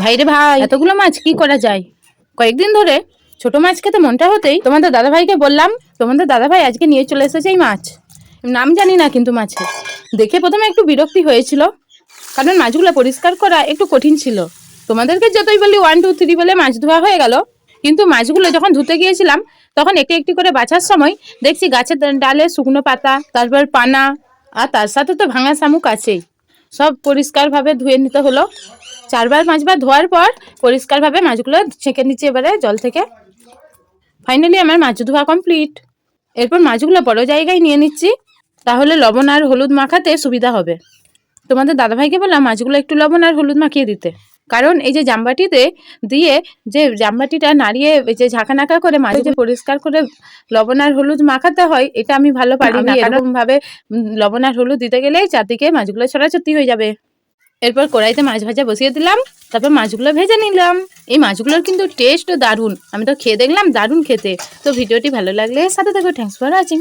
ভাইরে ভাই, এতগুলো মাছ কি করা যায়? কয়েকদিন ধরে ছোট মাছ খেতে মনটা হতেই তোমাদের দাদাভাইকে বললাম, তোমাদের দাদাভাই আজকে নিয়ে চলে এসেছে এই মাছ। নাম জানি না কিন্তু মাছের। দেখে প্রথমে একটু বিরক্তি হয়েছিল, কারণ মাছগুলো পরিষ্কার করা একটু কঠিন ছিল। তোমাদেরকে যতই বলি 1 2 3 বলে মাছ ধোয়া হয়ে গেল, কিন্তু মাছগুলো যখন ধুতে গিয়েছিলাম তখন একটি একটি করে বাছার সময় দেখছি গাছের ডালে শুকনো পাতা, তারপর পানা, আর তার সাথে তো ভাঙা শামুক আছেই। সব পরিষ্কারভাবে ধুয়ে নিতে হলো। 4বার 5বার ধোয়ার পর পরিষ্কারভাবে মাছগুলো ছেঁকে নিচ্ছি এবারে জল থেকে। ফাইনালি আমার মাছ ধোয়া কমপ্লিট। এরপর মাছগুলো বড় জায়গায় নিয়ে নিচ্ছি, তাহলে লবণ আর হলুদ মাখাতে সুবিধা হবে। তোমাদের দাদাভাইকে বললাম মাছগুলো একটু লবণ আর হলুদ মাখিয়ে দিতে, কারণ এই যে জামবাটিতে দিয়ে যে জামবাটিটা নাড়িয়ে যে ঝাঁকানাকা করে মাছ যে পরিষ্কার করে লবণ আর হলুদ মাখাতে হয়, এটা আমি ভালো পারি না। এরকম ভাবে লবণ আর হলুদ দিতে গেলে চারদিকে মাছগুলো ছড়াছড়ি হয়ে যাবে। এরপর কড়াইতে মাছ ভাজা বসিয়ে দিলাম, তারপর মাছগুলো ভেজে নিলাম। এই মাছগুলোর কিন্তু টেস্ট দারুণ, আমি তো খেয়ে দেখলাম দারুণ খেতে। তো ভিডিওটি ভালো লাগলে সাথে থাকো। Thanks for watching.